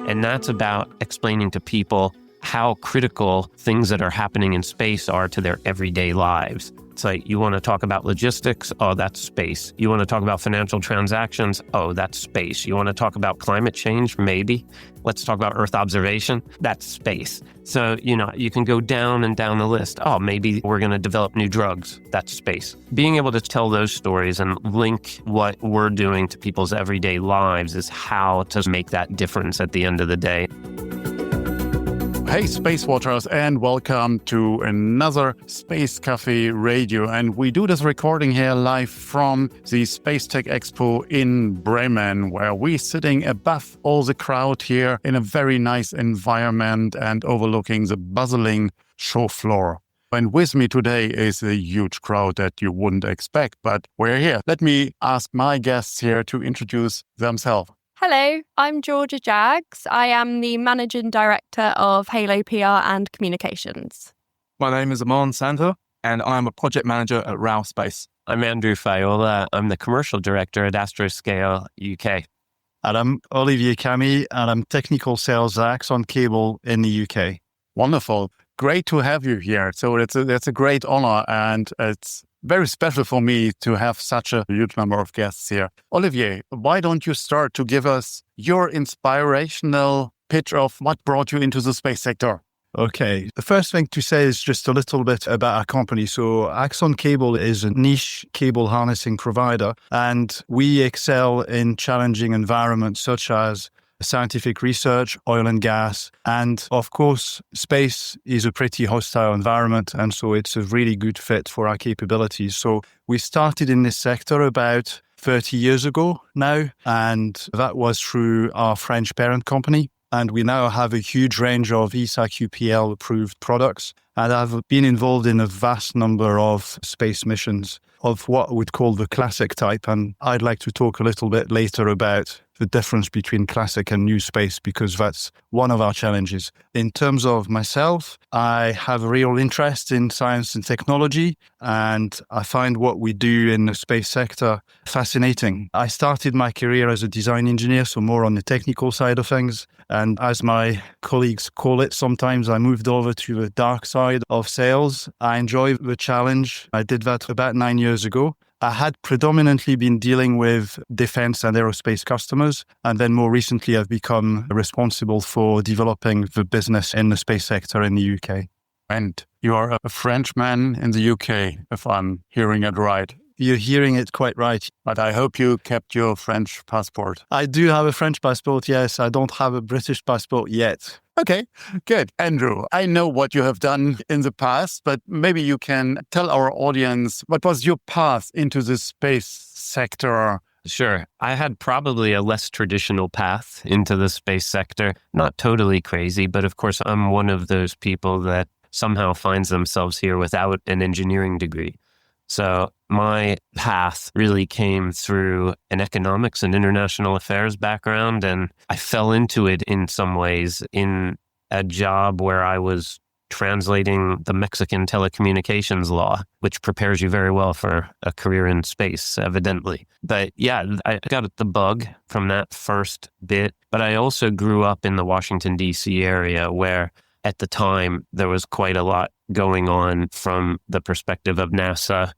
And that's about explaining to people how critical things that are happening in space are to their everyday lives. It's like, you want to talk about logistics? Oh, that's space. You want to talk about financial transactions? Oh, that's space. You want to talk about climate change? Maybe. Let's talk about Earth observation? That's space. So, you can go down and down the list. Oh, maybe we're going to develop new drugs. That's space. Being able to tell those stories and link what we're doing to people's everyday lives is how to make that difference at the end of the day. Hey, Space Watchers, and welcome to another Space Cafe Radio. And we do this recording here live from the Space Tech Expo in Bremen, where we're sitting above all the crowd here in a very nice environment and overlooking the bustling show floor. And with me today is a huge crowd that you wouldn't expect, but we're here. Let me ask my guests here to introduce themselves. Hello, I'm Georgia Jaggs. I am the Managing Director of Halo PR and Communications. My name is Aman Sandhur, and I'm a Project Manager at RAL Space. I'm Andrew Faiola. I'm the Commercial Director at Astroscale, UK. And I'm Olivier, Camy, and I'm Technical Sales at Axon Cable in the UK. Wonderful. Great to have you here. So that's a great honor, and it's very special for me to have such a huge number of guests here. Olivier, why don't you start to give us your inspirational pitch of what brought you into the space sector? Okay. The first thing to say is just a little bit about our company. So Axon Cable is a niche cable harnessing provider, and we excel in challenging environments such as scientific research, oil and gas, and of course, space is a pretty hostile environment, and so it's a really good fit for our capabilities. So we started in this sector about 30 years ago now, and that was through our French parent company. And we now have a huge range of ESA QPL approved products, and I've been involved in a vast number of space missions of what we'd call the classic type. And I'd like to talk a little bit later about the difference between classic and new space, because that's one of our challenges. In terms of myself, I have a real interest in science and technology, and I find what we do in the space sector fascinating. I started my career as a design engineer, so more on the technical side of things. And as my colleagues call it, sometimes I moved over to the dark side of sales. I enjoy the challenge. I did that about 9 years ago. I had predominantly been dealing with defense and aerospace customers, and then more recently I've become responsible for developing the business in the space sector in the UK. And you are a Frenchman in the UK, if I'm hearing it right. You're hearing it quite right. But I hope you kept your French passport. I do have a French passport, yes. I don't have a British passport yet. Okay, good. Andrew, I know what you have done in the past, but maybe you can tell our audience what was your path into the space sector? Sure. I had probably a less traditional path into the space sector. Not totally crazy, but of course, I'm one of those people that somehow finds themselves here without an engineering degree. So my path really came through an economics and international affairs background, and I fell into it in some ways in a job where I was translating the Mexican telecommunications law, which prepares you very well for a career in space, evidently. But yeah, I got the bug from that first bit, but I also grew up in the Washington, D.C. area where at the time there was quite a lot going on from the perspective of NASA,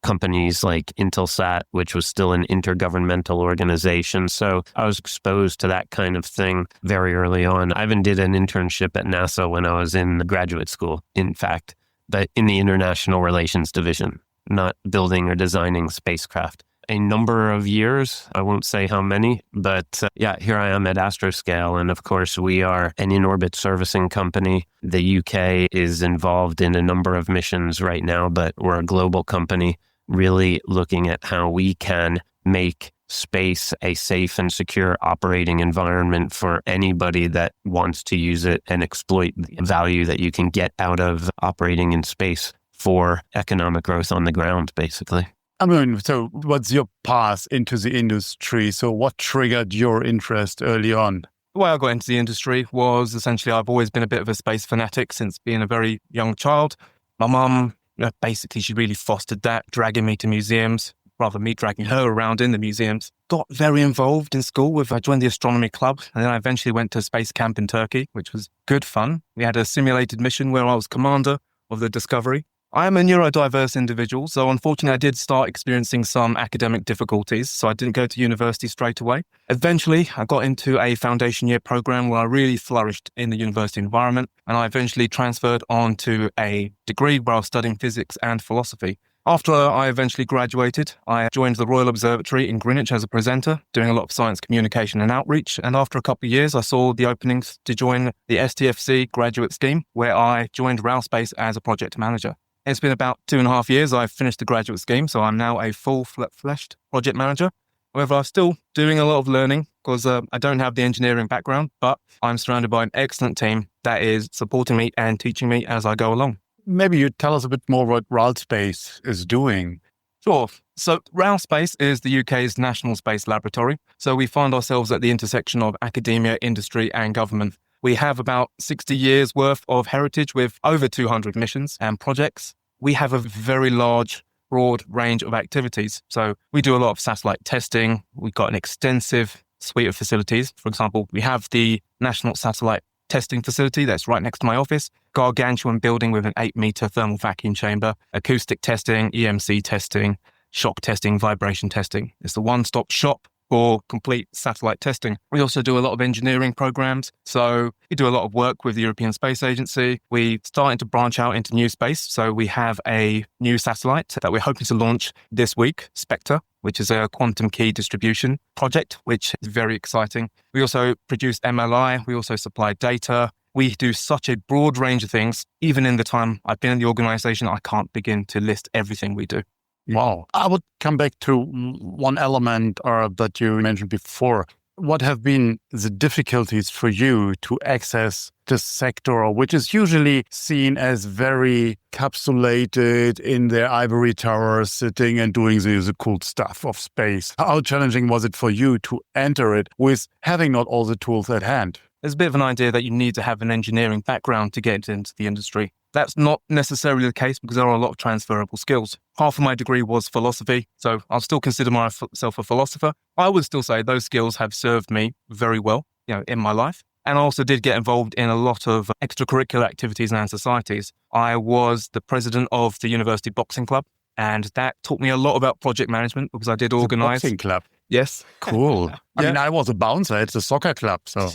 companies like Intelsat, which was still an intergovernmental organization. So I was exposed to that kind of thing very early on. I even did an internship at NASA when I was in graduate school, in fact, but in the international relations division, not building or designing spacecraft. A number of years, I won't say how many, but here I am at Astroscale. And of course, we are an in-orbit servicing company. The UK is involved in a number of missions right now, but we're a global company, really looking at how we can make space a safe and secure operating environment for anybody that wants to use it and exploit the value that you can get out of operating in space for economic growth on the ground, basically. I mean, so what's your path into the industry? So what triggered your interest early on? The way I got into the industry was essentially I've always been a bit of a space fanatic since being a very young child. My mum, basically, she really fostered that, dragging me to museums, rather me dragging her around in the museums. Got very involved in school I joined the astronomy club, and then I eventually went to space camp in Turkey, which was good fun. We had a simulated mission where I was commander of the Discovery. I am a neurodiverse individual, so unfortunately I did start experiencing some academic difficulties, so I didn't go to university straight away. Eventually, I got into a foundation year program where I really flourished in the university environment, and I eventually transferred on to a degree where I was studying physics and philosophy. After I eventually graduated, I joined the Royal Observatory in Greenwich as a presenter, doing a lot of science communication and outreach. And after a couple of years, I saw the openings to join the STFC graduate scheme, where I joined RAL Space as a project manager. It's been about 2.5 years I've finished the graduate scheme, so I'm now a full-fleshed project manager. However, I'm still doing a lot of learning because I don't have the engineering background, but I'm surrounded by an excellent team that is supporting me and teaching me as I go along. Maybe you tell us a bit more what RAL Space is doing. Sure. So RAL Space is the UK's national space laboratory. So we find ourselves at the intersection of academia, industry and government. We have about 60 years worth of heritage with over 200 missions and projects. We have a very large, broad range of activities. So we do a lot of satellite testing. We've got an extensive suite of facilities. For example, we have the National Satellite Testing Facility that's right next to my office, gargantuan building with an 8-meter thermal vacuum chamber, acoustic testing, EMC testing, shock testing, vibration testing. It's the one-stop shop for complete satellite testing. We also do a lot of engineering programs. So we do a lot of work with the European Space Agency. We're starting to branch out into new space. So we have a new satellite that we're hoping to launch this week, Spectre, which is a quantum key distribution project, which is very exciting. We also produce MLI. We also supply data. We do such a broad range of things. Even in the time I've been in the organization, I can't begin to list everything we do. Wow. I would come back to one element that you mentioned before. What have been the difficulties for you to access this sector, which is usually seen as very capsulated in their ivory towers, sitting and doing the cool stuff of space? How challenging was it for you to enter it with having not all the tools at hand? There's a bit of an idea that you need to have an engineering background to get into the industry. That's not necessarily the case because there are a lot of transferable skills. Half of my degree was philosophy, so I'll still consider myself a philosopher. I would still say those skills have served me very well, in my life. And I also did get involved in a lot of extracurricular activities and societies. I was the president of the University Boxing Club, and that taught me a lot about project management because I did organize. Boxing club. Yes. Cool. I mean, I was a bouncer at the soccer club, so.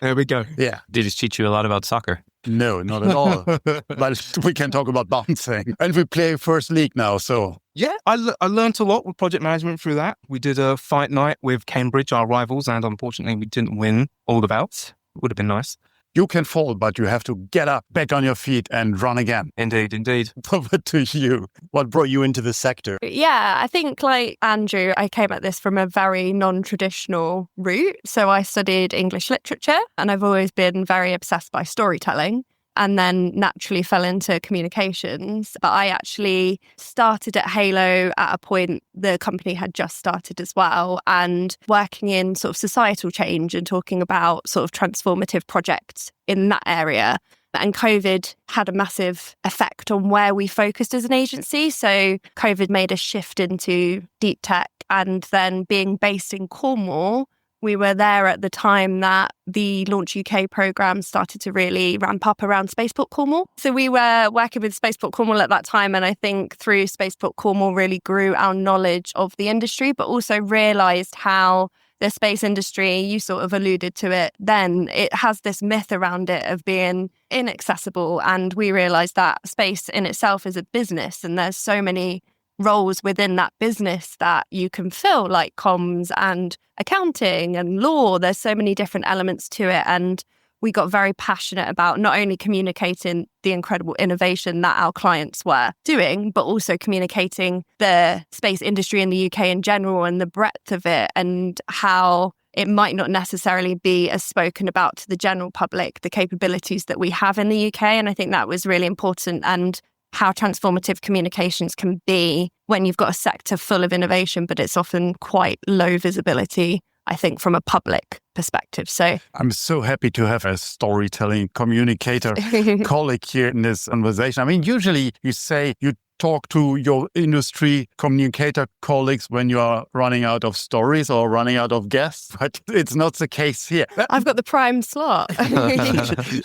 There we go. Yeah. Did it teach you a lot about soccer? No, not at all. But we can talk about bouncing. And we play first league now, so. Yeah, I learned a lot with project management through that. We did a fight night with Cambridge, our rivals, and unfortunately we didn't win all the bouts. It would have been nice. You can fall, but you have to get up, back on your feet and run again. Indeed. Over to you. What brought you into the sector? Yeah, I think like Andrew, I came at this from a very non-traditional route. So I studied English literature and I've always been very obsessed by storytelling, and then naturally fell into communications. But I actually started at Halo at a point the company had just started as well, and working in sort of societal change and talking about sort of transformative projects in that area. And COVID had a massive effect on where we focused as an agency. So COVID made us shift into deep tech, and then being based in Cornwall, we were there at the time that the Launch UK programme started to really ramp up around Spaceport Cornwall. So we were working with Spaceport Cornwall at that time, and I think through Spaceport Cornwall really grew our knowledge of the industry, but also realised how the space industry, you sort of alluded to it then, it has this myth around it of being inaccessible. And we realised that space in itself is a business, and there's so many roles within that business that you can fill, like comms and accounting and law. There's so many different elements to it. And we got very passionate about not only communicating the incredible innovation that our clients were doing, but also communicating the space industry in the UK in general and the breadth of it, and how it might not necessarily be as spoken about to the general public, the capabilities that we have in the UK. And I think that was really important, and how transformative communications can be when you've got a sector full of innovation, but it's often quite low visibility, I think, from a public perspective. So I'm so happy to have a storytelling communicator colleague here in this conversation. I mean, usually you say you talk to your industry communicator colleagues when you are running out of stories or running out of guests, but it's not the case here. I've got the prime slot.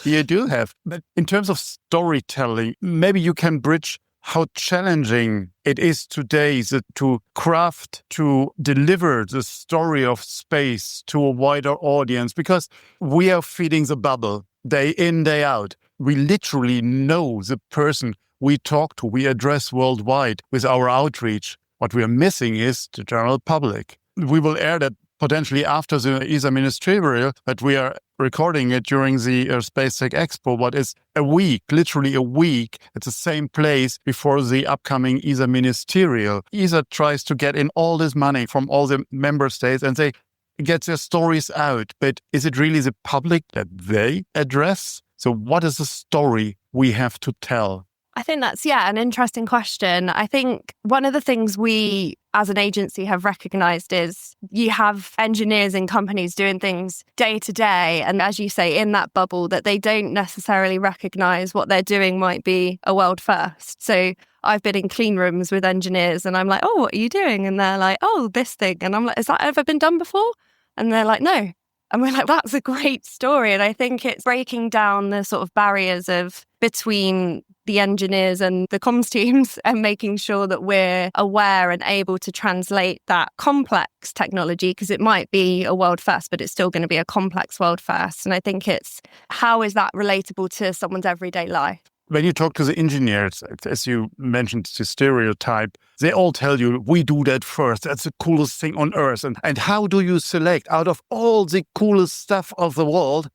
You do have. But in terms of storytelling, maybe you can bridge how challenging it is today to craft, to deliver the story of space to a wider audience, because we are feeding the bubble day in, day out. We literally know the person we talk to, we address worldwide with our outreach. What we are missing is the general public. We will air that potentially after the ESA ministerial, but we are recording it during the Space Tech Expo, what is a week, literally a week, at the same place before the upcoming ESA ministerial. ESA tries to get in all this money from all the member states and they get their stories out. But is it really the public that they address? So what is the story we have to tell? I think that's, an interesting question. I think one of the things we as an agency have recognized is you have engineers in companies doing things day to day. And as you say, in that bubble, that they don't necessarily recognize what they're doing might be a world first. So I've been in clean rooms with engineers and I'm like, oh, what are you doing? And they're like, oh, this thing. And I'm like, has that ever been done before? And they're like, no. And we're like, that's a great story. And I think it's breaking down the sort of barriers of between the engineers and the comms teams and making sure that we're aware and able to translate that complex technology, because it might be a world first, but it's still going to be a complex world first. And I think it's how is that relatable to someone's everyday life? When you talk to the engineers, as you mentioned, the stereotype, they all tell you, we do that first. That's the coolest thing on earth. And how do you select out of all the coolest stuff of the world,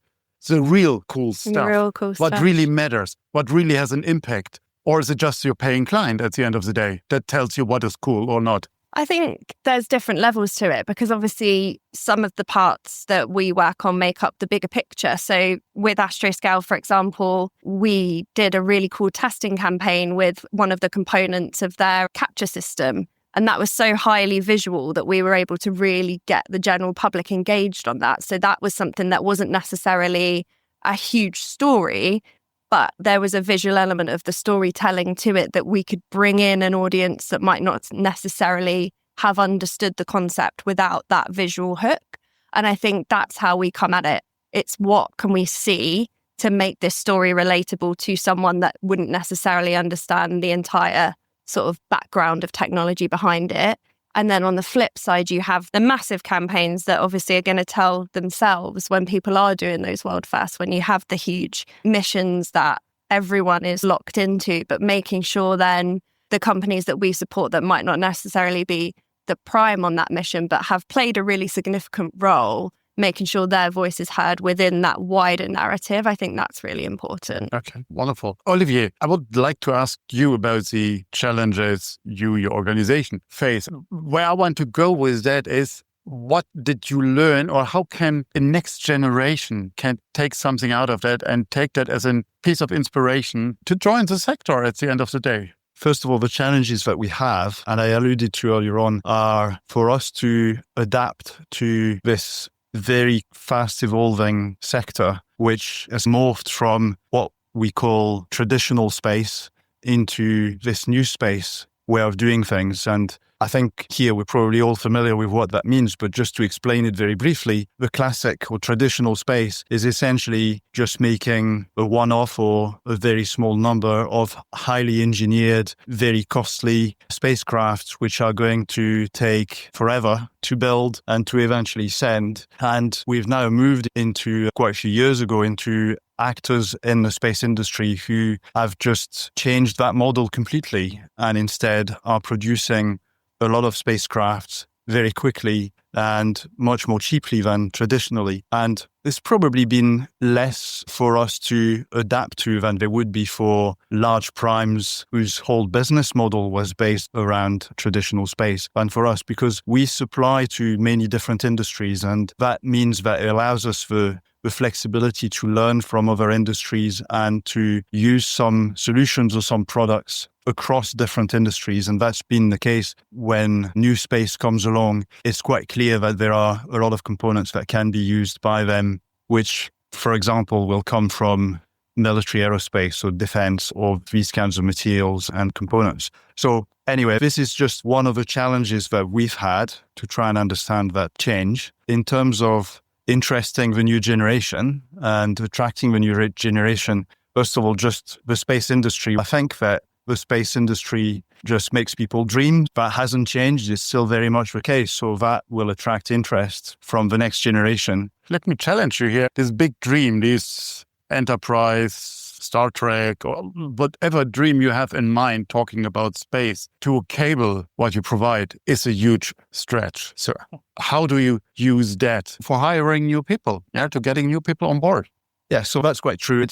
the real cool stuff? What really matters? What really has an impact? Or is it just your paying client at the end of the day that tells you what is cool or not? I think there's different levels to it, because obviously some of the parts that we work on make up the bigger picture. So with Astroscale, for example, we did a really cool testing campaign with one of the components of their capture system. And that was so highly visual that we were able to really get the general public engaged on that. So that was something that wasn't necessarily a huge story, but there was a visual element of the storytelling to it that we could bring in an audience that might not necessarily have understood the concept without that visual hook. And I think that's how we come at it. It's what can we see to make this story relatable to someone that wouldn't necessarily understand the entire sort of background of technology behind it. And then on the flip side, you have the massive campaigns that obviously are going to tell themselves when people are doing those world firsts, when you have the huge missions that everyone is locked into, but making sure then the companies that we support that might not necessarily be the prime on that mission, but have played a really significant role, making sure their voice is heard within that wider narrative. I think that's really important. Okay, wonderful. Olivier, I would like to ask you about the challenges your organization face. Where I want to go with that is, what did you learn, or how can the next generation can take something out of that and take that as a piece of inspiration to join the sector at the end of the day? First of all, the challenges that we have, and I alluded to earlier on, are for us to adapt to this very fast evolving sector, which has morphed from what we call traditional space into this new space way of doing things. And I think here we're probably all familiar with what that means, but just to explain it very briefly, the classic or traditional space is essentially just making a one-off or a very small number of highly engineered, very costly spacecrafts, which are going to take forever to build and to eventually send. And we've now moved into, quite a few years ago, into actors in the space industry who have just changed that model completely and instead are producing a lot of spacecraft very quickly and much more cheaply than traditionally. And there's probably been less for us to adapt to than there would be for large primes whose whole business model was based around traditional space. And for us, because we supply to many different industries, and that means that it allows us the flexibility to learn from other industries and to use some solutions or some products across different industries. And that's been the case when new space comes along. It's quite clear that there are a lot of components that can be used by them, which, for example, will come from military aerospace or defense of these kinds of materials and components. So anyway, this is just one of the challenges that we've had to try and understand that change in terms of interesting the new generation and attracting the new generation. First of all, just the space industry. I think that the space industry just makes people dream. That hasn't changed. It's still very much the case. So that will attract interest from the next generation. Let me challenge you here. This big dream, this Enterprise, Star Trek, or whatever dream you have in mind talking about space, to a cable, what you provide is a huge stretch. So how do you use that for hiring new people, to getting new people on board? Yeah, so that's quite true.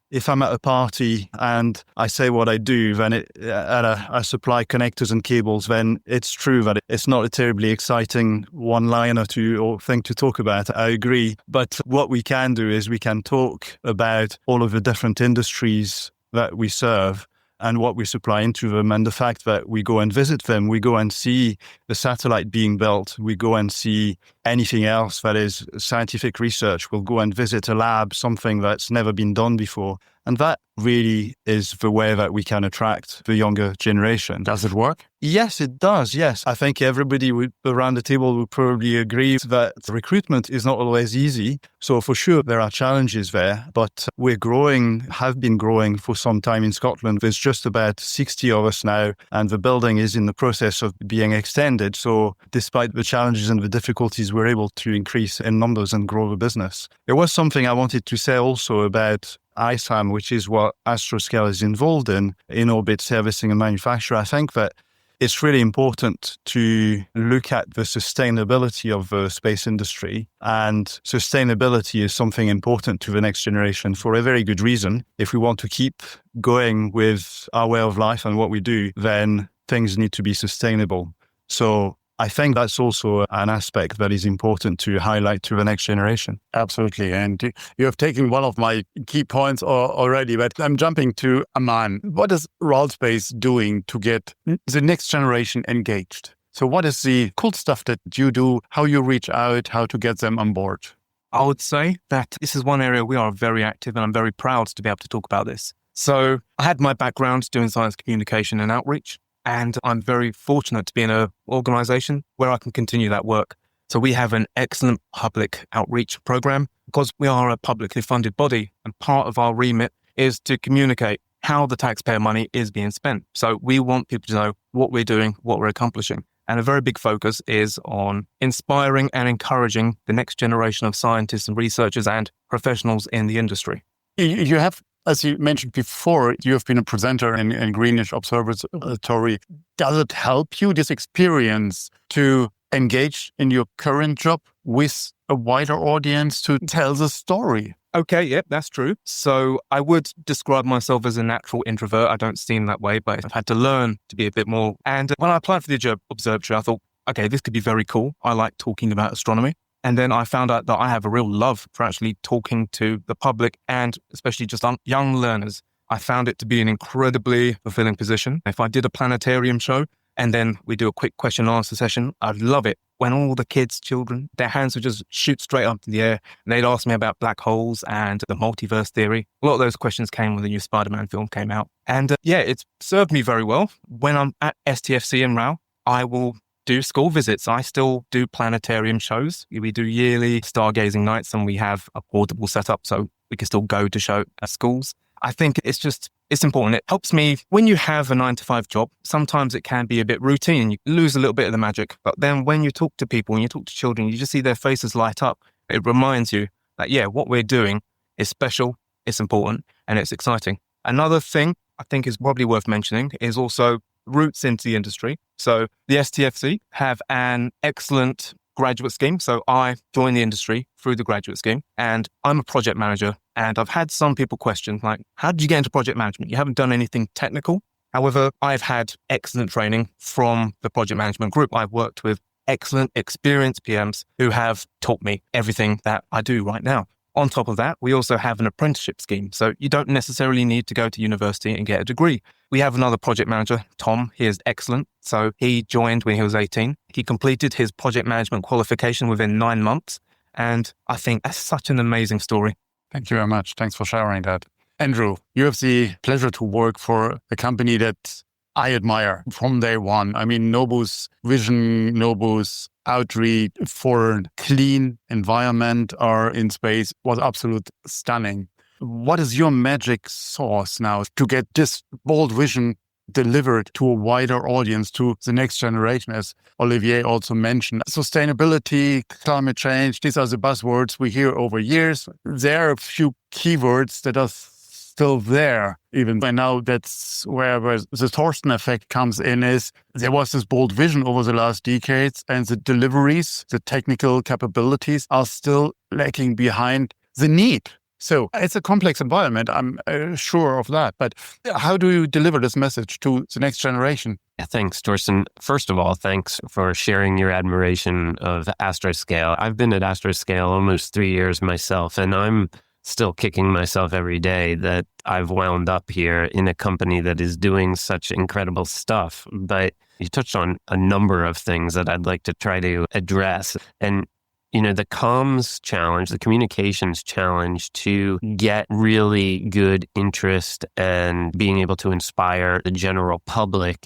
If I'm at a party and I say what I do, then I supply connectors and cables, then it's true that it's not a terribly exciting one-liner or thing to talk about. I agree. But what we can do is we can talk about all of the different industries that we serve and what we supply into them, and the fact that we go and visit them, we go and see the satellite being built, we go and see anything else that is scientific research, we'll go and visit a lab, something that's never been done before. And that really is the way that we can attract the younger generation. Does it work? Yes, it does. Yes. I think everybody around the table would probably agree that recruitment is not always easy. So for sure, there are challenges there, but we're growing, have been growing for some time in Scotland. There's just about 60 of us now, and the building is in the process of being extended. So despite the challenges and the difficulties, we're able to increase in numbers and grow the business. There was something I wanted to say also about ISAM, which is what Astroscale is involved in orbit servicing and manufacture. I think that it's really important to look at the sustainability of the space industry, and sustainability is something important to the next generation for a very good reason. If we want to keep going with our way of life and what we do, then things need to be sustainable. So I think that's also an aspect that is important to highlight to the next generation. Absolutely. And you have taken one of my key points already, but I'm jumping to Aman. What is RALSpace doing to get the next generation engaged? So what is the cool stuff that you do, how you reach out, how to get them on board? I would say that this is one area we are very active, and I'm very proud to be able to talk about this. So I had my background doing science communication and outreach, and I'm very fortunate to be in an organization where I can continue that work. So we have an excellent public outreach program because we are a publicly funded body, and part of our remit is to communicate how the taxpayer money is being spent. So we want people to know what we're doing, what we're accomplishing. And a very big focus is on inspiring and encouraging the next generation of scientists and researchers and professionals in the industry. You have, as you mentioned before, you have been a presenter in Greenwich Observatory. Does it help you, this experience, to engage in your current job with a wider audience to tell the story? Okay, yep, that's true. So I would describe myself as a natural introvert. I don't seem that way, but I've had to learn to be a bit more. And when I applied for the observatory, I thought, okay, this could be very cool. I like talking about astronomy. And then I found out that I have a real love for actually talking to the public and especially just young learners. I found it to be an incredibly fulfilling position. If I did a planetarium show and then we do a quick question and answer session, I'd love it when all the kids, children, their hands would just shoot straight up in the air and they'd ask me about black holes and the multiverse theory. A lot of those questions came when the new Spider-Man film came out. And it's served me very well. When I'm at STFC in Rao, I will do school visits. I still do planetarium shows. We do yearly stargazing nights and we have a portable setup so we can still go to show at schools. I think it's important. It helps me when you have a 9-to-5 job. Sometimes it can be a bit routine. You lose a little bit of the magic. But then when you talk to people, when you talk to children, you just see their faces light up. It reminds you that, what we're doing is special, it's important, and it's exciting. Another thing I think is probably worth mentioning is also routes into the industry. So the STFC have an excellent graduate scheme. So I joined the industry through the graduate scheme and I'm a project manager. And I've had some people question, like, how did you get into project management? You haven't done anything technical. However, I've had excellent training from the project management group. I've worked with excellent, experienced PMs who have taught me everything that I do right now. On top of that, we also have an apprenticeship scheme. So you don't necessarily need to go to university and get a degree. We have another project manager, Tom. He is excellent. So he joined when he was 18. He completed his project management qualification within 9 months. And I think that's such an amazing story. Thank you very much. Thanks for sharing that. Andrew, you have the pleasure to work for a company that I admire from day one. I mean, Nobu's vision, Nobu's outreach for clean environment or in space was absolutely stunning. What is your magic sauce now to get this bold vision delivered to a wider audience, to the next generation, as Olivier also mentioned? Sustainability, climate change, these are the buzzwords we hear over years. There are a few keywords that are still there, even. And now that's where the Torsten effect comes in, is there was this bold vision over the last decades, and the deliveries, the technical capabilities are still lacking behind the need. So it's a complex environment, I'm sure of that. But how do you deliver this message to the next generation? Yeah, thanks, Torsten. First of all, thanks for sharing your admiration of Astroscale. I've been at Astroscale almost 3 years myself, and I'm still kicking myself every day that I've wound up here in a company that is doing such incredible stuff. But you touched on a number of things that I'd like to try to address. And the comms challenge, the communications challenge to get really good interest and being able to inspire the general public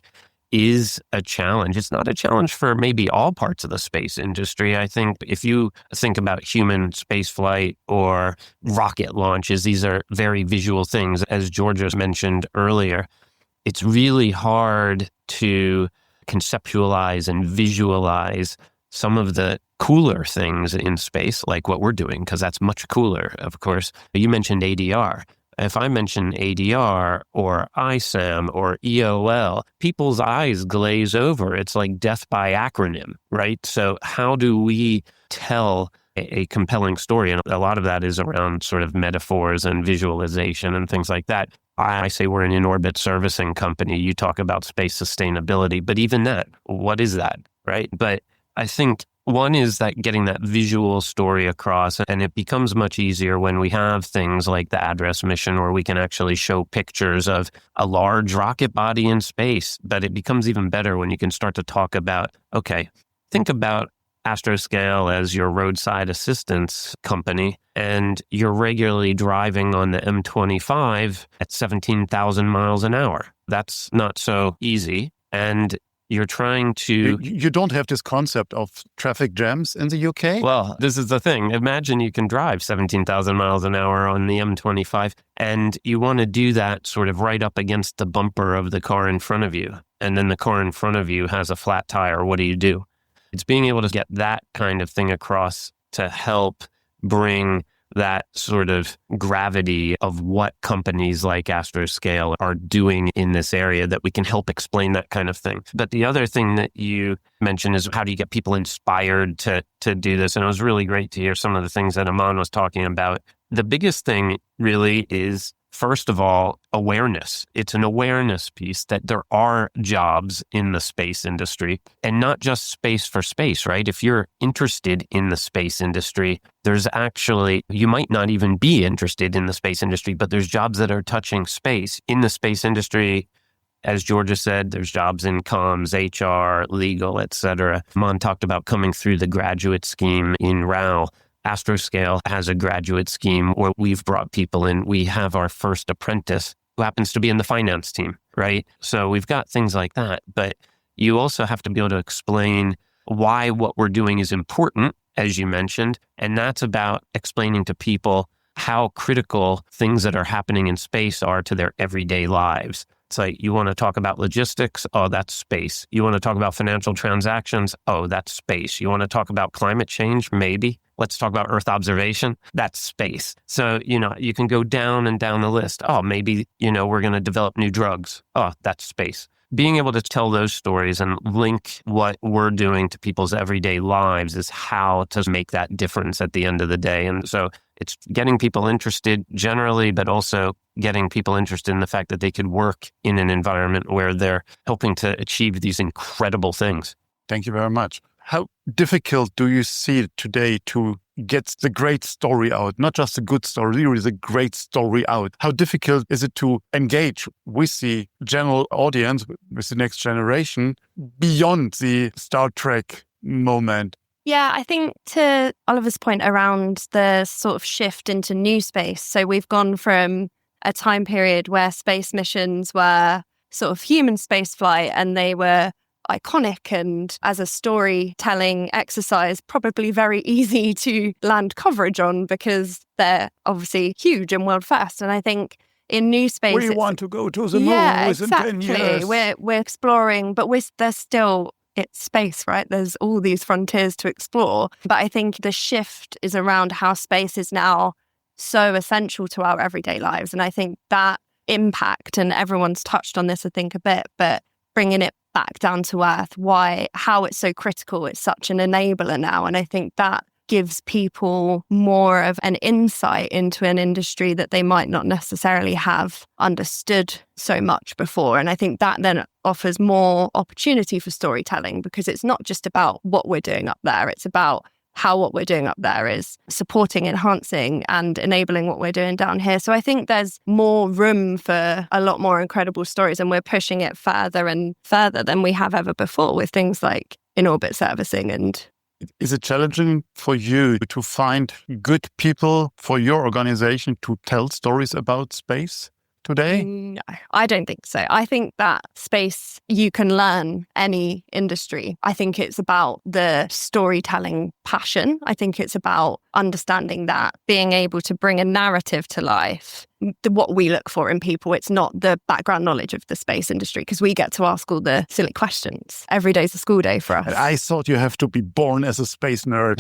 is a challenge. It's not a challenge for maybe all parts of the space industry. I think if you think about human spaceflight or rocket launches, these are very visual things. As Georgia mentioned earlier, it's really hard to conceptualize and visualize some of the cooler things in space, like what we're doing, because that's much cooler, of course. You mentioned ADR. If I mention ADR or ISAM or EOL, people's eyes glaze over. It's like death by acronym, right? So how do we tell a compelling story? And a lot of that is around sort of metaphors and visualization and things like that. I say we're an in-orbit servicing company. You talk about space sustainability, but even that, what is that, right? But I think one is that getting that visual story across, and it becomes much easier when we have things like the address mission where we can actually show pictures of a large rocket body in space. But it becomes even better when you can start to talk about, okay, think about Astroscale as your roadside assistance company, and you're regularly driving on the M25 at 17,000 miles an hour. That's not so easy. And you're trying to... You don't have this concept of traffic jams in the UK? Well, this is the thing. Imagine you can drive 17,000 miles an hour on the M25, and you want to do that sort of right up against the bumper of the car in front of you. And then the car in front of you has a flat tire. What do? It's being able to get that kind of thing across to help bring that sort of gravity of what companies like Astroscale are doing in this area, that we can help explain that kind of thing. But the other thing that you mentioned is, how do you get people inspired to do this? And it was really great to hear some of the things that Aman was talking about. The biggest thing really is, first of all, awareness. It's an awareness piece that there are jobs in the space industry, and not just space for space, right? If you're interested in the space industry, there's actually, you might not even be interested in the space industry, but there's jobs that are touching space. In the space industry, as Georgia said, there's jobs in comms, HR, legal, etc. Aman talked about coming through the graduate scheme in RAL. Astroscale has a graduate scheme where we've brought people in. We have our first apprentice who happens to be in the finance team, right? So we've got things like that. But you also have to be able to explain why what we're doing is important, as you mentioned. And that's about explaining to people how critical things that are happening in space are to their everyday lives. It's like, you want to talk about logistics? Oh, that's space. You want to talk about financial transactions? Oh, that's space. You want to talk about climate change? Maybe. Let's talk about Earth observation. That's space. So, you can go down and down the list. Oh, maybe, we're going to develop new drugs. Oh, that's space. Being able to tell those stories and link what we're doing to people's everyday lives is how to make that difference at the end of the day. And so it's getting people interested generally, but also getting people interested in the fact that they could work in an environment where they're helping to achieve these incredible things. Thank you very much. How difficult do you see it today to get the great story out? Not just a good story, really the great story out. How difficult is it to engage with the general audience, with the next generation, beyond the Star Trek moment? Yeah, I think to Oliver's point around the sort of shift into new space. So we've gone from a time period where space missions were sort of human spaceflight, and they were iconic and, as a storytelling exercise, probably very easy to land coverage on because they're obviously huge and world first. And I think in new space, we want to go to the moon within 10 years. We're exploring, but there's still, it's space, right? There's all these frontiers to explore. But I think the shift is around how space is now so essential to our everyday lives. And I think that impact, and everyone's touched on this, I think, a bit, but bringing it back down to earth, how it's so critical. It's such an enabler now. And I think that gives people more of an insight into an industry that they might not necessarily have understood so much before. And I think that then offers more opportunity for storytelling, because it's not just about what we're doing up there. It's about how what we're doing up there is supporting, enhancing, and enabling what we're doing down here. So I think there's more room for a lot more incredible stories, and we're pushing it further and further than we have ever before with things like in-orbit servicing. And is it challenging for you to find good people for your organization to tell stories about space today? No, I don't think so. I think that space, you can learn any industry. I think it's about the storytelling passion. I think it's about understanding that, being able to bring a narrative to life, what we look for in people. It's not the background knowledge of the space industry, because we get to ask all the silly questions. Every day's a school day for us. I thought you have to be born as a space nerd.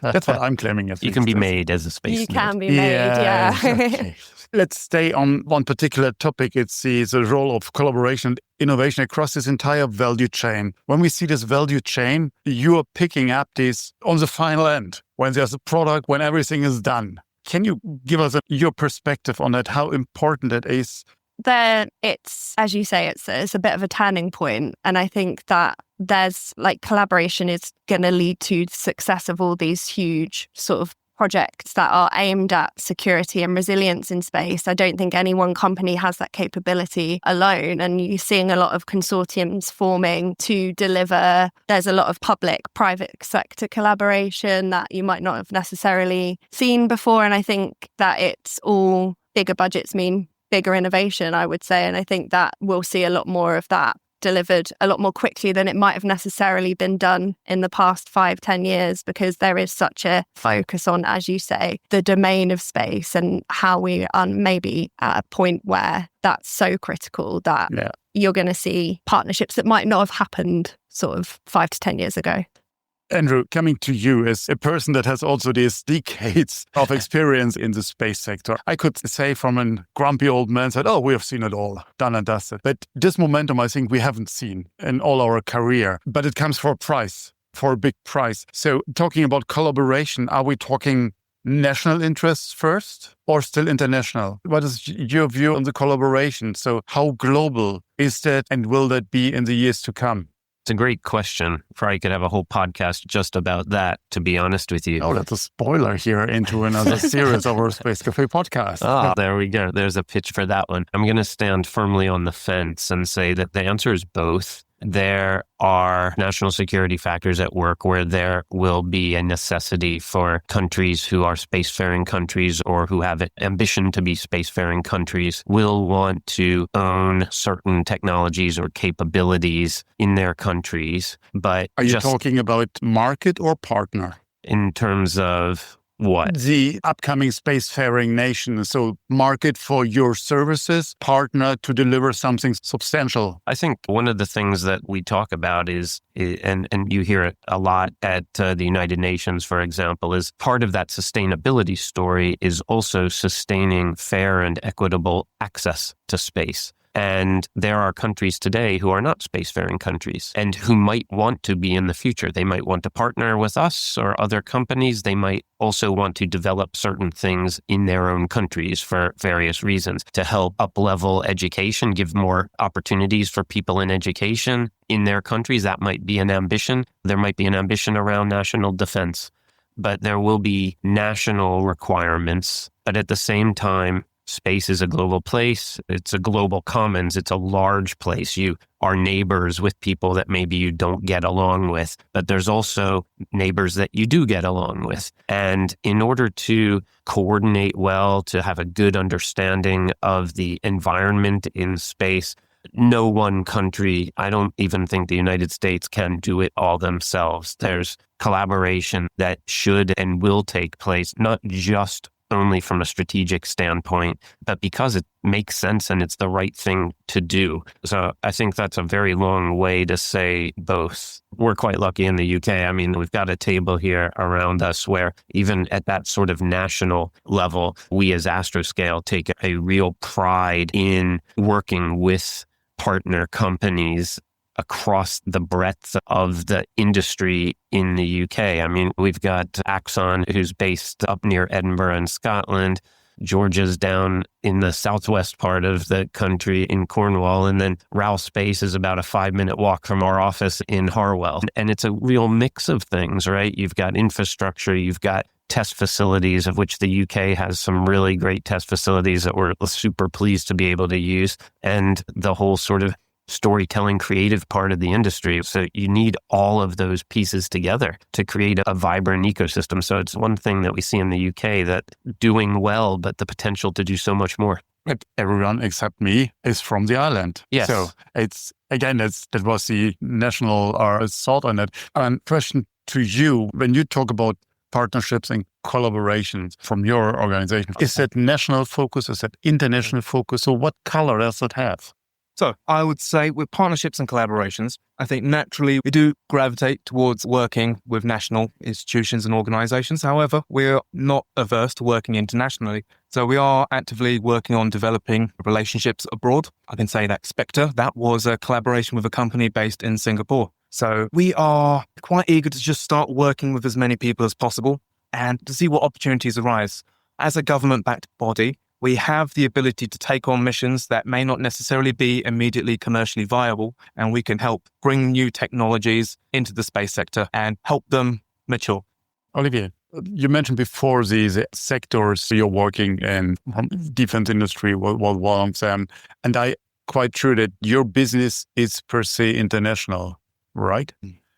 That's what I'm claiming. You can be made as a space nerd. You can be made, yeah. Exactly. Let's stay on one particular topic. It's the role of collaboration and innovation across this entire value chain. When we see this value chain, you are picking up this on the final end, when there's a product, when everything is done. Can you give us your perspective on that, how important it is? Then it's, as you say, it's a bit of a turning point. And I think that there's collaboration is going to lead to the success of all these huge sort of projects that are aimed at security and resilience in space. I don't think any one company has that capability alone. And you're seeing a lot of consortiums forming to deliver. There's a lot of public-private sector collaboration that you might not have necessarily seen before. And I think that it's all bigger budgets mean bigger innovation, I would say. And I think that we'll see a lot more of that delivered a lot more quickly than it might have necessarily been done in the past 5-10 years, because there is such a focus on, as you say, the domain of space, and how we are maybe at a point where that's so critical that you're going to see partnerships that might not have happened sort of 5 to 10 years ago. Andrew, coming to you as a person that has also these decades of experience in the space sector, I could say from a grumpy old man said, we have seen it all, done and dusted. But this momentum, I think we haven't seen in all our career, but it comes for a price, for a big price. So talking about collaboration, are we talking national interests first or still international? What is your view on the collaboration? So how global is that, and will that be in the years to come? It's a great question. Probably could have a whole podcast just about that, to be honest with you. Oh, that's a spoiler here into another series of our Space Cafe podcast. There we go. There's a pitch for that one. I'm going to stand firmly on the fence and say that the answer is both. There are national security factors at work where there will be a necessity for countries who are spacefaring countries, or who have an ambition to be spacefaring countries, will want to own certain technologies or capabilities in their countries. But are you talking about market or partner? In terms of what? The upcoming spacefaring nation. So market for your services, partner to deliver something substantial. I think one of the things that we talk about is, and you hear it a lot at the United Nations, for example, is part of that sustainability story is also sustaining fair and equitable access to space. And there are countries today who are not spacefaring countries and who might want to be in the future. They might want to partner with us or other companies. They might also want to develop certain things in their own countries for various reasons to help up-level education, give more opportunities for people in education in their countries. That might be an ambition. There might be an ambition around national defense, but there will be national requirements. But at the same time, space is a global place. It's a global commons. It's a large place. You are neighbors with people that maybe you don't get along with, but there's also neighbors that you do get along with. And in order to coordinate well, to have a good understanding of the environment in space, no one country, I don't even think the United States, can do it all themselves. There's collaboration that should and will take place, not just only from a strategic standpoint, but because it makes sense and it's the right thing to do. So I think that's a very long way to say both. We're quite lucky in the UK. I mean, we've got a table here around us where even at that sort of national level, we as Astroscale take a real pride in working with partner companies across the breadth of the industry in the UK. I mean, we've got Axon, who's based up near Edinburgh in Scotland. Georgia's down in the southwest part of the country in Cornwall. And then RAL Space is about a 5-minute walk from our office in Harwell. And it's a real mix of things, right? You've got infrastructure, you've got test facilities, of which the UK has some really great test facilities that we're super pleased to be able to use, and the whole sort of storytelling creative part of the industry. So you need all of those pieces together to create a vibrant ecosystem. So it's one thing that we see in the UK, that doing well, but the potential to do so much more. But everyone except me is from the island. Yes. So it's, again, that was the national thought on it. And question to you, when you talk about partnerships and collaborations from your organization, is it national focus? Is it international focus? So what color does it have? So I would say with partnerships and collaborations, I think naturally we do gravitate towards working with national institutions and organizations. However, we're not averse to working internationally. So we are actively working on developing relationships abroad. I can say that Spectre, that was a collaboration with a company based in Singapore. So we are quite eager to just start working with as many people as possible and to see what opportunities arise. As a government-backed body, we have the ability to take on missions that may not necessarily be immediately commercially viable, and we can help bring new technologies into the space sector and help them mature. Olivier, you mentioned before these sectors you're working in, defense industry was one of them, and I quite sure that your business is per se international, right?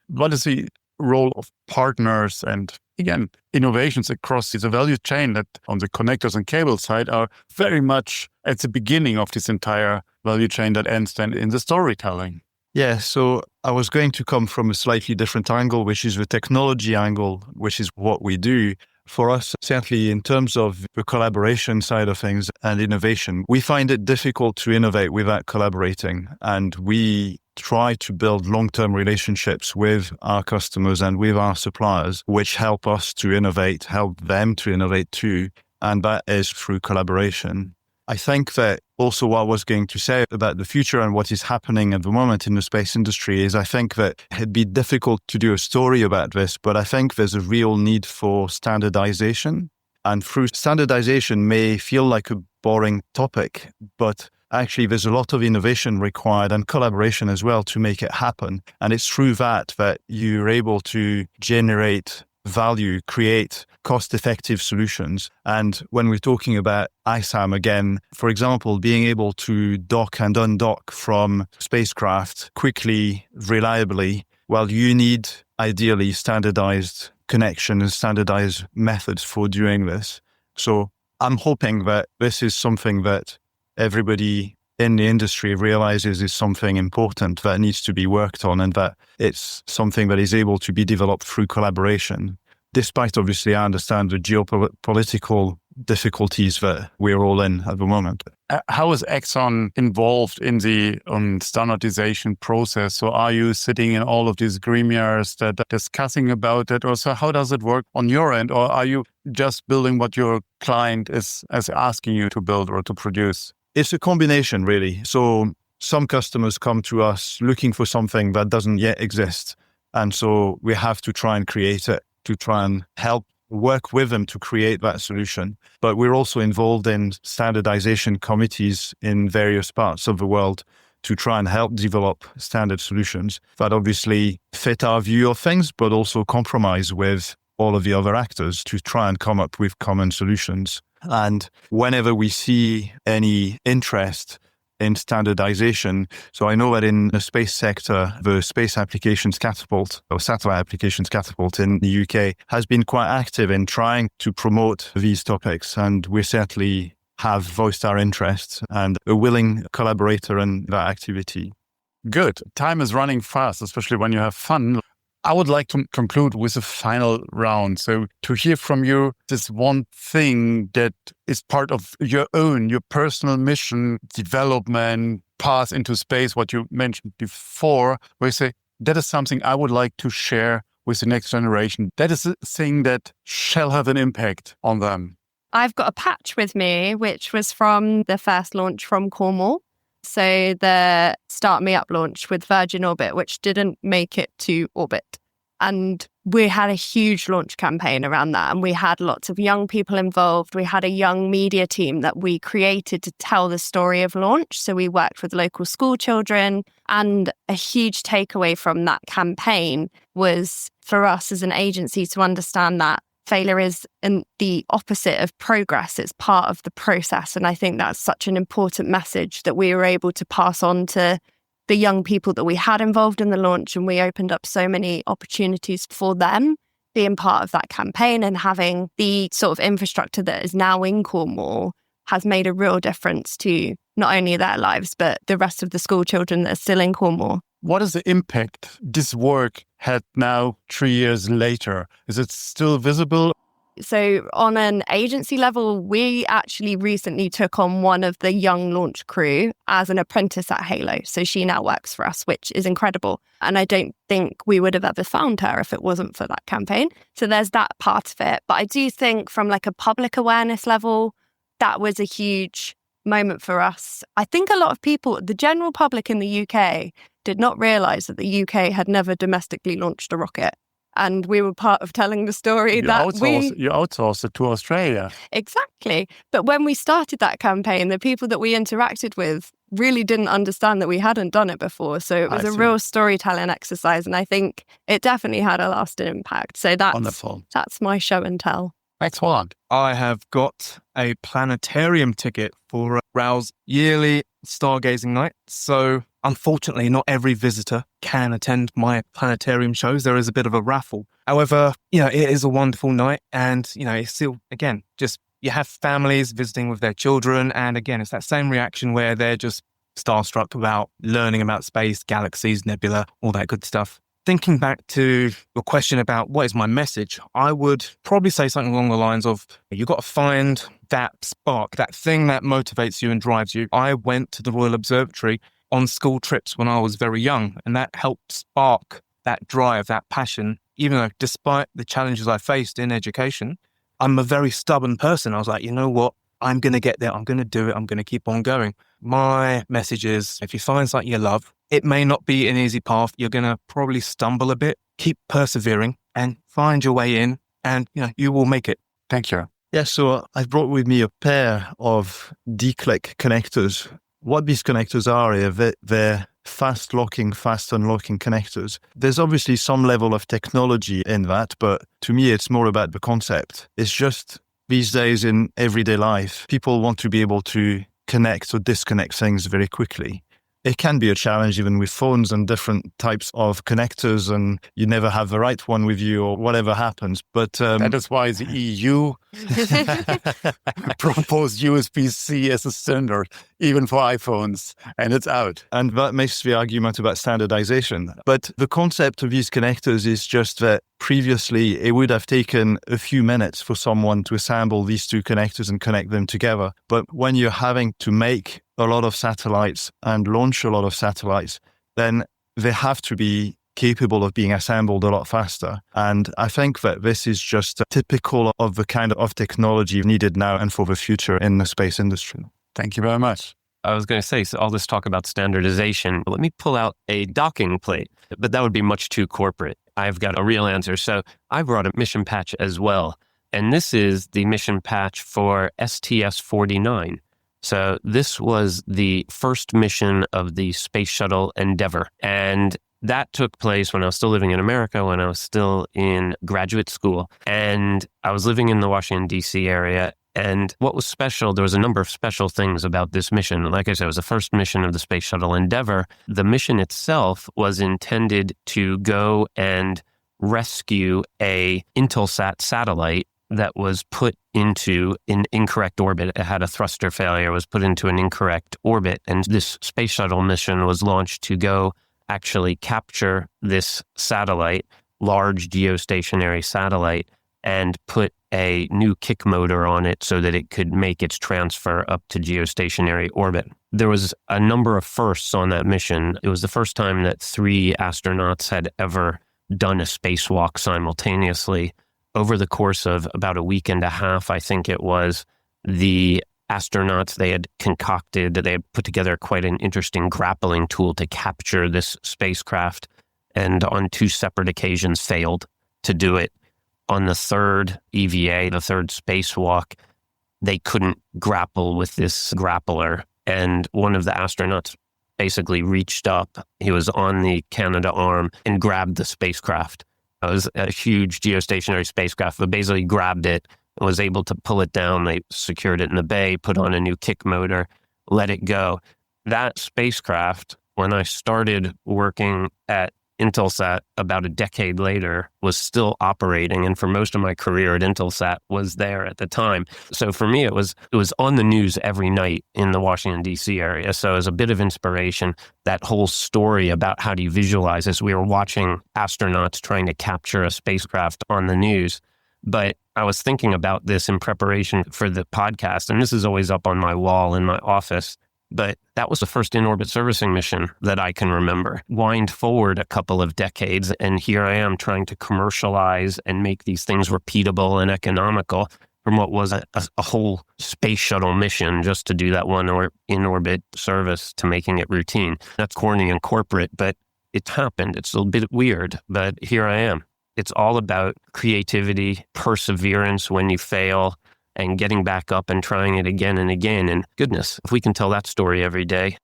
What is the role of partners and, again, innovations across the value chain that on the connectors and cable side are very much at the beginning of this entire value chain that ends then in the storytelling? Yeah, so I was going to come from a slightly different angle, which is the technology angle, which is what we do. For us, certainly in terms of the collaboration side of things and innovation, we find it difficult to innovate without collaborating. And we try to build long-term relationships with our customers and with our suppliers, which help us to innovate, help them to innovate too. And that is through collaboration. I think that also what I was going to say about the future and what is happening at the moment in the space industry is I think that it'd be difficult to do a story about this, but I think there's a real need for standardization. And through standardization may feel like a boring topic, but actually there's a lot of innovation required and collaboration as well to make it happen. And it's through that you're able to generate value, create cost-effective solutions. And when we're talking about ISAM again, for example, being able to dock and undock from spacecraft quickly, reliably, well, you need ideally standardized connection and standardized methods for doing this. So I'm hoping that this is something that everybody in the industry realizes is something important that needs to be worked on, and that it's something that is able to be developed through collaboration. Despite, obviously, I understand the geopolitical difficulties that we're all in at the moment. How is Axon involved in the standardization process? So are you sitting in all of these gremiers that are discussing about it? Or so how does it work on your end? Or are you just building what your client is asking you to build or to produce? It's a combination, really. So some customers come to us looking for something that doesn't yet exist. And so we have to try and create it, to try and help work with them to create that solution. But we're also involved in standardization committees in various parts of the world to try and help develop standard solutions that obviously fit our view of things, but also compromise with all of the other actors to try and come up with common solutions. And whenever we see any interest in standardization, so I know that in the space sector, the Space Applications Catapult, or Satellite Applications Catapult in the UK, has been quite active in trying to promote these topics. And we certainly have voiced our interest and a willing collaborator in that activity. Good. Time is running fast, especially when you have fun. I would like to conclude with a final round. So to hear from you, this one thing that is part of your personal mission, development, path into space, what you mentioned before, where you say, that is something I would like to share with the next generation. That is a thing that shall have an impact on them. I've got a patch with me, which was from the first launch from Cornwall. So the Start Me Up launch with Virgin Orbit, which didn't make it to orbit. And we had a huge launch campaign around that. And we had lots of young people involved. We had a young media team that we created to tell the story of launch. So we worked with local school children. And a huge takeaway from that campaign was for us as an agency to understand that failure is the opposite of progress. It's part of the process. And I think that's such an important message that we were able to pass on to the young people that we had involved in the launch. And we opened up so many opportunities for them being part of that campaign, and having the sort of infrastructure that is now in Cornwall has made a real difference to not only their lives, but the rest of the school children that are still in Cornwall. What is the impact this work had now 3 years later? Is it still visible? So on an agency level, we actually recently took on one of the young launch crew as an apprentice at Halo. So she now works for us, which is incredible. And I don't think we would have ever found her if it wasn't for that campaign. So there's that part of it. But I do think from like a public awareness level, that was a huge moment for us. I think a lot of people, the general public in the UK, did not realise that the UK had never domestically launched a rocket. And we were part of telling the story You outsourced it to Australia. Exactly. But when we started that campaign, the people that we interacted with really didn't understand that we hadn't done it before. So it was a real storytelling exercise. And I think it definitely had a lasting impact. So that's my show and tell. Excellent. I have got a planetarium ticket for RAU's yearly stargazing night. So unfortunately, not every visitor can attend my planetarium shows. There is a bit of a raffle. However, it is a wonderful night. And, it's still, again, just you have families visiting with their children. And again, it's that same reaction where they're just starstruck about learning about space, galaxies, nebula, all that good stuff. Thinking back to your question about what is my message, I would probably say something along the lines of, you've got to find that spark, that thing that motivates you and drives you. I went to the Royal Observatory on school trips when I was very young, and that helped spark that drive, that passion. Even though despite the challenges I faced in education, I'm a very stubborn person. I was like, you know what? I'm going to get there. I'm going to do it. I'm going to keep on going. My message is, if you find something you love, it may not be an easy path. You're going to probably stumble a bit. Keep persevering and find your way in, and you will make it. Thank you. Yeah, so I've brought with me a pair of D-Click connectors. What these connectors are, they're fast locking, fast unlocking connectors. There's obviously some level of technology in that, but to me, it's more about the concept. It's just these days in everyday life, people want to be able to connect or disconnect things very quickly. It can be a challenge even with phones and different types of connectors, and you never have the right one with you or whatever happens. But that is why the EU proposed USB-C as a standard, even for iPhones, and it's out. And that makes the argument about standardization. But the concept of these connectors is just that previously it would have taken a few minutes for someone to assemble these two connectors and connect them together. But when you're having to make a lot of satellites and launch a lot of satellites, then they have to be capable of being assembled a lot faster. And I think that this is just typical of the kind of technology needed now and for the future in the space industry. Thank you very much. I was going to say, so all this talk about standardization, let me pull out a docking plate, but that would be much too corporate. I've got a real answer. So I brought a mission patch as well. And this is the mission patch for STS-49. So this was the first mission of the Space Shuttle Endeavour. And that took place when I was still living in America, when I was still in graduate school. And I was living in the Washington, D.C. area. And what was special, there was a number of special things about this mission. Like I said, it was the first mission of the Space Shuttle Endeavour. The mission itself was intended to go and rescue a Intelsat satellite that was put into an incorrect orbit. It had a thruster failure, was put into an incorrect orbit. And this space shuttle mission was launched to go actually capture this satellite, large geostationary satellite, and put a new kick motor on it so that it could make its transfer up to geostationary orbit. There was a number of firsts on that mission. It was the first time that 3 astronauts had ever done a spacewalk simultaneously. Over the course of about a week and a half, I think it was, the astronauts, they had put together quite an interesting grappling tool to capture this spacecraft, and on 2 separate occasions failed to do it. On the third EVA, the third spacewalk, they couldn't grapple with this grappler. And one of the astronauts basically reached up. He was on the Canadarm and grabbed the spacecraft. It was a huge geostationary spacecraft, but basically grabbed it and was able to pull it down. They secured it in the bay, put on a new kick motor, let it go. That spacecraft, when I started working at Intelsat about a decade later, was still operating, and for most of my career at Intelsat was there at the time. So for me, it was on the news every night in the Washington, D.C. area. So as a bit of inspiration, that whole story about how do you visualize this, we were watching astronauts trying to capture a spacecraft on the news. But I was thinking about this in preparation for the podcast, and this is always up on my wall in my office. But that was the first in-orbit servicing mission that I can remember. Wind forward a couple of decades, and here I am trying to commercialize and make these things repeatable and economical from what was a whole space shuttle mission just to do that one in-orbit service to making it routine. That's corny and corporate, but it's happened. It's a bit weird, but here I am. It's all about creativity, perseverance when you fail, and getting back up and trying it again and again. And goodness, if we can tell that story every day.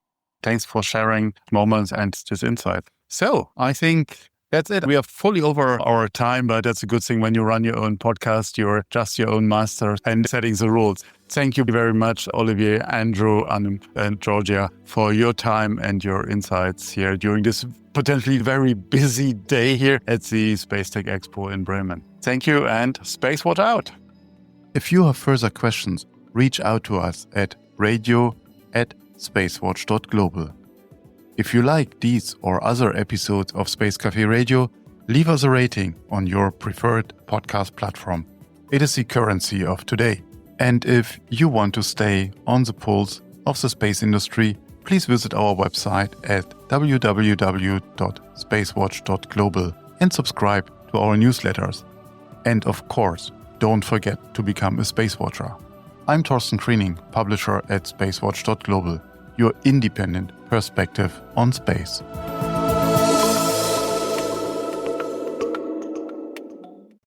Thanks for sharing moments and this insight. So I think that's it. We are fully over our time, but that's a good thing when you run your own podcast. You're just your own master and setting the rules. Thank you very much, Olivier, Andrew, and Georgia, for your time and your insights here during this potentially very busy day here at the Space Tech Expo in Bremen. Thank you, and SpaceWatch out. If you have further questions, reach out to us at radio@SpaceWatch.Global. If you like these or other episodes of Space Cafe Radio, leave us a rating on your preferred podcast platform. It is the currency of today. And if you want to stay on the pulse of the space industry, please visit our website at www.SpaceWatch.Global and subscribe to our newsletters. And of course, don't forget to become a Space Watcher. I'm Torsten Kriening, publisher at SpaceWatch.Global, your independent perspective on space.